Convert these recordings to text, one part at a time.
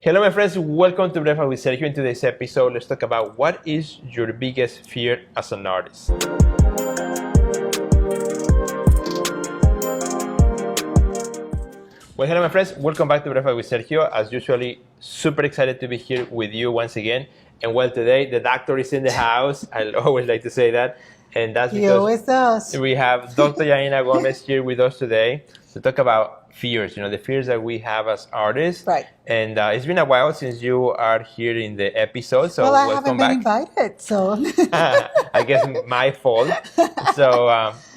Hello, my friends. Welcome to Breakfast with Sergio. In today's episode, let's talk about what is your biggest fear as an artist. Well, hello, my friends. Welcome back to Breakfast with Sergio. As usually, super excited to be here with you once again. And well, today the doctor is in the house. I always like to say that. And that's because we have Dr. Yanina Gomez here with us today to talk about fears, the fears that we have as artists. Right. And it's been a while since you are here in the episode, so well, I welcome haven't back. been invited, so I guess my fault. So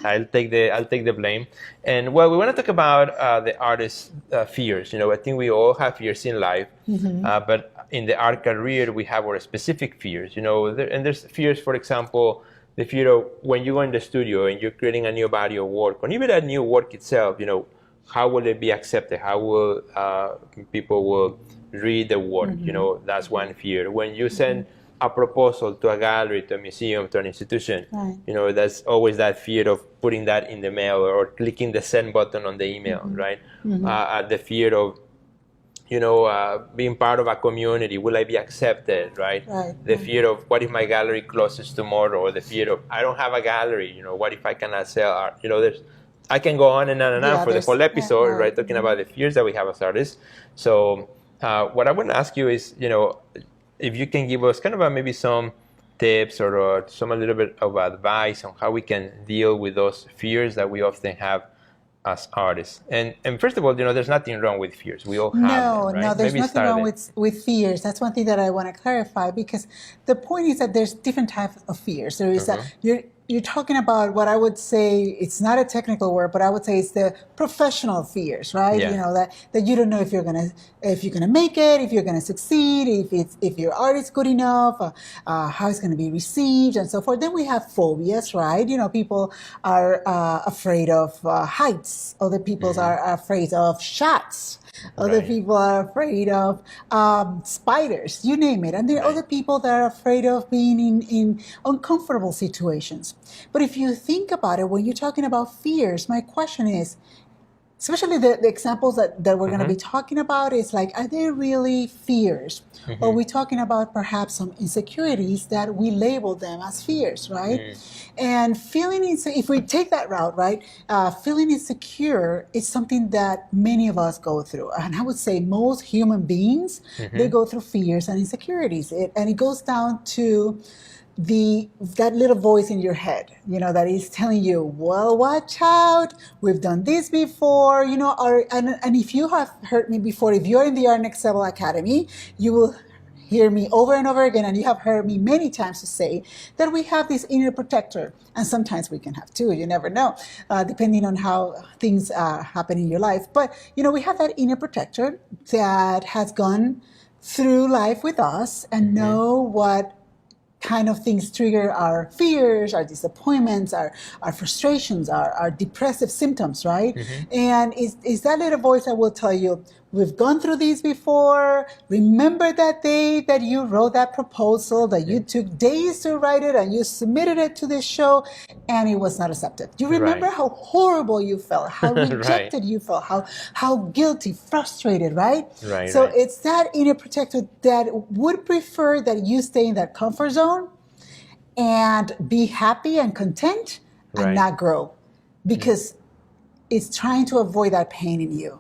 I'll take the blame. And well, we want to talk about the artist's fears. I think we all have fears in life, but in the art career, we have our specific fears. And there's fears, for example, the fear of when you go in the studio and you're creating a new body of work, or even a new work itself. How will it be accepted? How will people will read the work? That's one fear. When you send a proposal to a gallery, to a museum, to an institution, right. That's always that fear of putting that in the mail or clicking the send button on the email, right? The fear of being part of a community, will I be accepted, right? The fear of what if my gallery closes tomorrow, or the fear of I don't have a gallery, what if I cannot sell art? I can go on and on and on for the whole episode, right? Talking about the fears that we have as artists. So what I want to ask you is, if you can give us kind of maybe some tips or a little bit of advice on how we can deal with those fears that we often have as artists. And first of all, there's nothing wrong with fears. We all have them, right? No, there's nothing wrong with fears. That's one thing that I want to clarify, because the point is that there's different types of fears. There is that you're talking about what I would say, it's not a technical word, but I would say it's the professional fears, right? Yeah. That you don't know if you're gonna make it, if you're gonna succeed, if your art is good enough, how it's gonna be received, and so forth. Then we have phobias, right? People are afraid of heights. Other people are afraid of shots. Other people are afraid of spiders, you name it. And there are other people that are afraid of being in uncomfortable situations. But if you think about it, when you're talking about fears, my question is, especially the examples that we're going to be talking about, is like, are they really fears? Or are we talking about perhaps some insecurities that we label them as fears, right? And if we take that route, right, feeling insecure is something that many of us go through. And I would say most human beings, they go through fears and insecurities. And it goes down to that little voice in your head, that is telling you, well, watch out, we've done this before, and if you have heard me before, if you're in the Art Next Level Academy, you will hear me over and over again, and you have heard me many times to say that we have this inner protector, and sometimes we can have two, you never know, depending on how things happen in your life. But, we have that inner protector that has gone through life with us and know what kind of things trigger our fears, our disappointments, our frustrations, our depressive symptoms, right? And is that little voice that will tell you, we've gone through these before. Remember that day that you wrote that proposal, that you took days to write it and you submitted it to this show and it was not accepted. You remember how horrible you felt, how rejected you felt, how guilty, frustrated, right? So it's that inner protector that would prefer that you stay in that comfort zone and be happy and content and not grow, because it's trying to avoid that pain in you.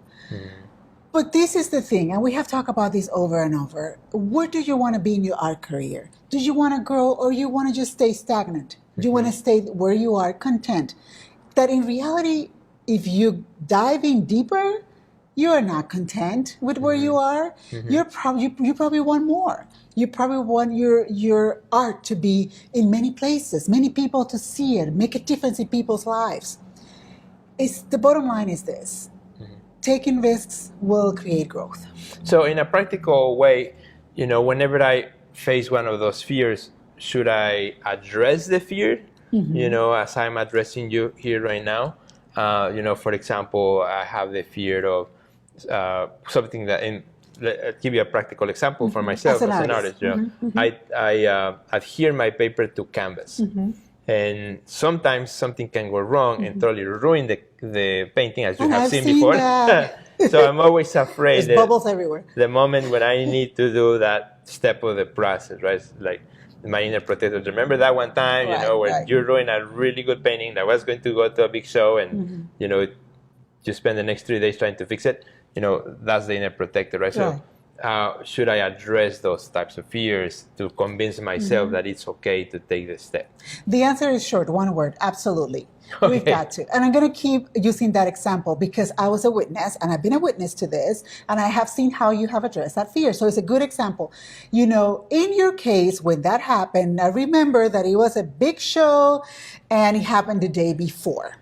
But this is the thing, and we have talked about this over and over. Where do you want to be in your art career? Do you want to grow, or you want to just stay stagnant? Do you want to stay where you are, content? That in reality, if you dive in deeper, you are not content with where you are. You probably want more. You probably want your art to be in many places, many people to see it, make a difference in people's lives. The bottom line is this. Taking risks will create growth. So in a practical way, whenever I face one of those fears, should I address the fear, as I'm addressing you here right now? For example, I have the fear of something that, I'll give you a practical example for myself as an artist. I adhere my paper to canvas. And sometimes something can go wrong and totally ruin the painting, as you have seen before. So I'm always afraid There's that bubbles everywhere. the moment when I need to do that step of the process, right? It's like my inner protector. Remember that one time, Right, you know, where right. you ruined a really good painting that was going to go to a big show, and you know, you spend the next 3 days trying to fix it. You know, that's the inner protector, right? So, how should I address those types of fears to convince myself that it's okay to take the step? The answer is short, one word, absolutely. Okay. We've got to. And I'm going to keep using that example because I was a witness and I've been a witness to this and I have seen how you have addressed that fear. So it's a good example. You know, in your case, when that happened, I remember that it was a big show and it happened the day before.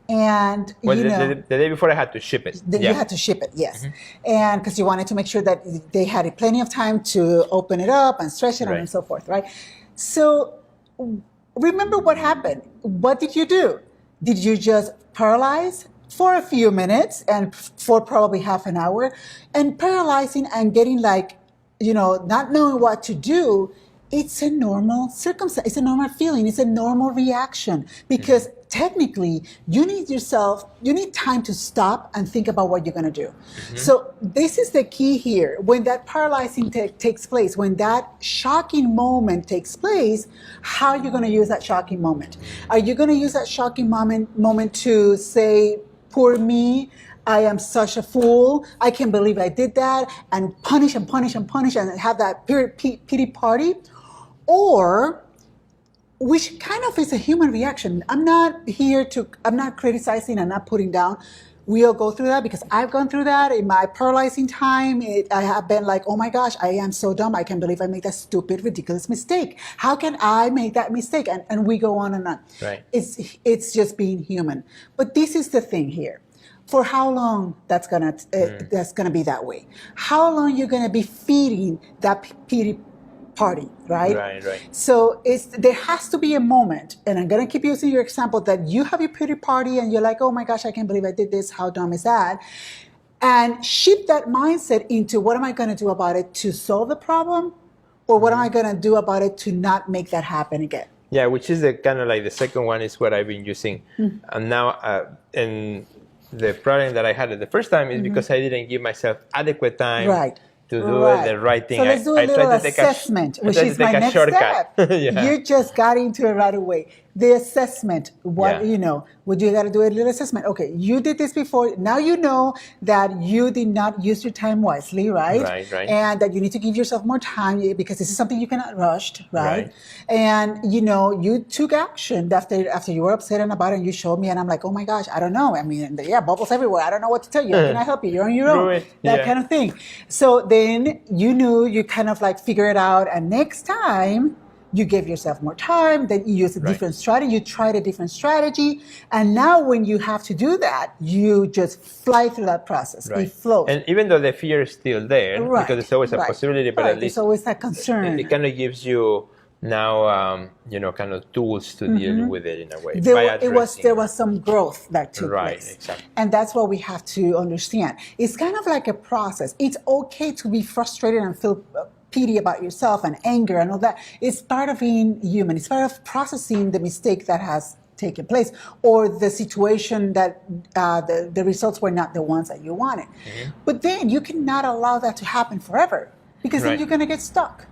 And Well, you know, the day before I had to ship it. you had to ship it, yes. And because you wanted to make sure that they had plenty of time to open it up and stretch it out and so forth, right? So remember what happened. What did you do? Did you just paralyze for a few minutes and for probably half an hour? And paralyzing and getting like, you know, not knowing what to do, it's a normal circumstance. It's a normal feeling. It's a normal reaction because technically you need time to stop and think about what you're going to do. So this is the key here. When that paralyzing takes place, when that shocking moment takes place, how are you going to use that shocking moment? Are you going to use that shocking moment to say, poor me, I am such a fool, I can't believe I did that, and punish and punish and punish and have that pity party? Or, which kind of is a human reaction. I'm not criticizing and not putting down. We all go through that because I've gone through that in my paralyzing time. I have been like, oh my gosh, I am so dumb. I can't believe I made that stupid, ridiculous mistake. How can I make that mistake? And we go on and on. Right. It's just being human. But this is the thing here. For how long that's gonna be that way? How long you're gonna be feeding that pity party, right? Right. So there has to be a moment, and I'm gonna keep using your example that you have your pity party and you're like, oh my gosh, I can't believe I did this. How dumb is that? And shift that mindset into what am I gonna do about it to solve the problem, or what am I gonna do about it to not make that happen again? Yeah, which is the kind of like the second one is what I've been using, and now and the problem that I had the first time is because I didn't give myself adequate time to do the right thing. So let's do a little assessment, which is my next step. You just got into it right away. The assessment, what you got to do a little assessment. Okay, you did this before. Now you know that you did not use your time wisely, right? Right. And that you need to give yourself more time because this is something you cannot rush, right? And you took action after you were upset about it and you showed me, and I'm like, oh my gosh, I don't know. I mean, bubbles everywhere. I don't know what to tell you. How can I help you? You're on your own. That kind of thing. So then you kind of like figure it out, and next time you give yourself more time, then you use a different strategy, you tried a different strategy, and now when you have to do that, you just fly through that process. It flows. And even though the fear is still there, because it's always a possibility, but at least it's always that concern. It kind of gives you now, kind of tools to deal with it in a way. There was some growth that took place. Exactly. And that's what we have to understand. It's kind of like a process. It's okay to be frustrated and feel pity about yourself and anger and all that. It's part of being human. It's part of processing the mistake that has taken place or the situation that the results were not the ones that you wanted. But then you cannot allow that to happen forever because then you're going to get stuck.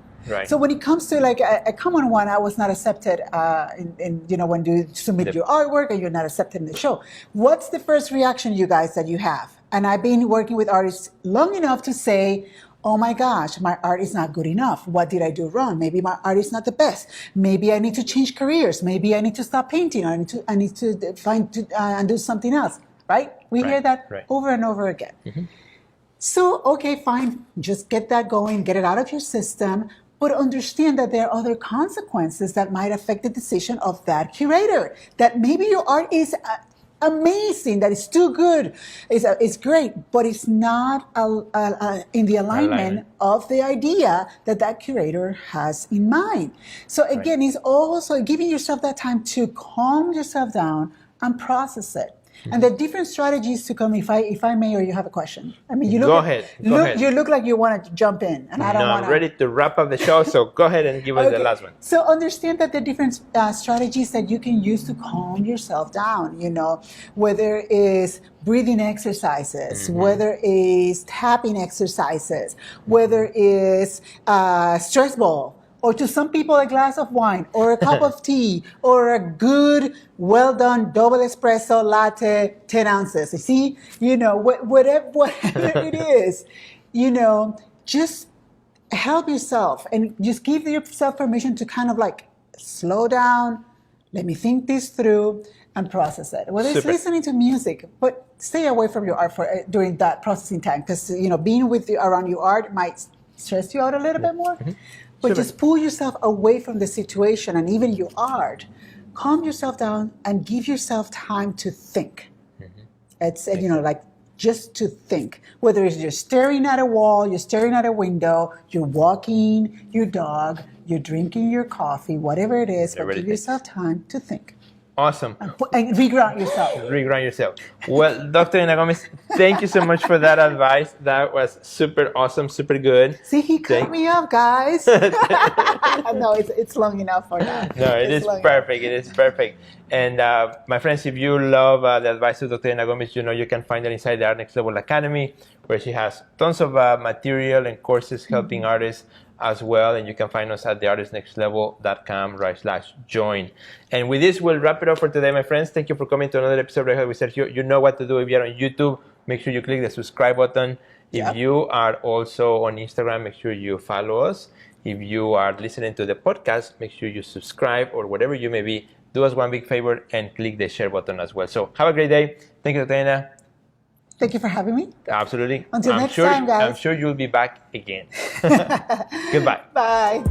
So when it comes to like a common one, I was not accepted when you submit your artwork and you're not accepted in the show. What's the first reaction, you guys, that you have? And I've been working with artists long enough to say, oh my gosh, my art is not good enough. What did I do wrong? Maybe my art is not the best. Maybe I need to change careers. Maybe I need to stop painting. I need to find and do something else. Right? We hear that over and over again. So, okay, fine. Just get that going. Get it out of your system. But understand that there are other consequences that might affect the decision of that curator. That maybe your art is amazing, that it's too good, it's great, but it's not in the alignment of the idea that curator has in mind. So again, it's also giving yourself that time to calm yourself down and process it. And the different strategies to come, if I may, or you have a question. I mean, you look. Go ahead. You look like you want to jump in, and I don't want to. I'm ready to wrap up the show, so go ahead and give us the last one. So understand that the different strategies that you can use to calm yourself down, whether it's breathing exercises, whether it's tapping exercises, whether it's stress ball, or to some people a glass of wine, or a cup of tea, or a good, well done double espresso latte, 10 ounces. You see, whatever it is, just help yourself and just give yourself permission to kind of like slow down, let me think this through and process it. Whether it's listening to music, but stay away from your art during that processing time, because being around your art might stress you out a little bit more. But just pull yourself away from the situation and even your art. Calm yourself down and give yourself time to think. It's like just to think. Whether it's you're staring at a wall, you're staring at a window, you're walking your dog, you're drinking your coffee, whatever it is, but give yourself time to think. Awesome. And reground yourself. Reground yourself. Well, Dr. Elena Gomez, thank you so much for that advice. That was super awesome, super good. See, he cut me up, guys. No, it's long enough for that. No, it is perfect. It is perfect. And my friends, if you love the advice of Dr. Elena Gomez, you can find her inside the Art Next Level Academy, where she has tons of material and courses helping artists as well, and you can find us at theartistnextlevel.com/join. And with this, we'll wrap it up for today, my friends. Thank you for coming to another episode of Red Hat with Sergio. You know what to do. If you're on YouTube, make sure you click the subscribe button. If you are also on Instagram, make sure you follow us. If you are listening to the podcast, make sure you subscribe, or whatever you may be. Do us one big favor and click the share button as well. So have a great day. Thank you, Dr. Elena. Thank you for having me. Absolutely. Until next time, guys. I'm sure you'll be back again. Goodbye. Bye.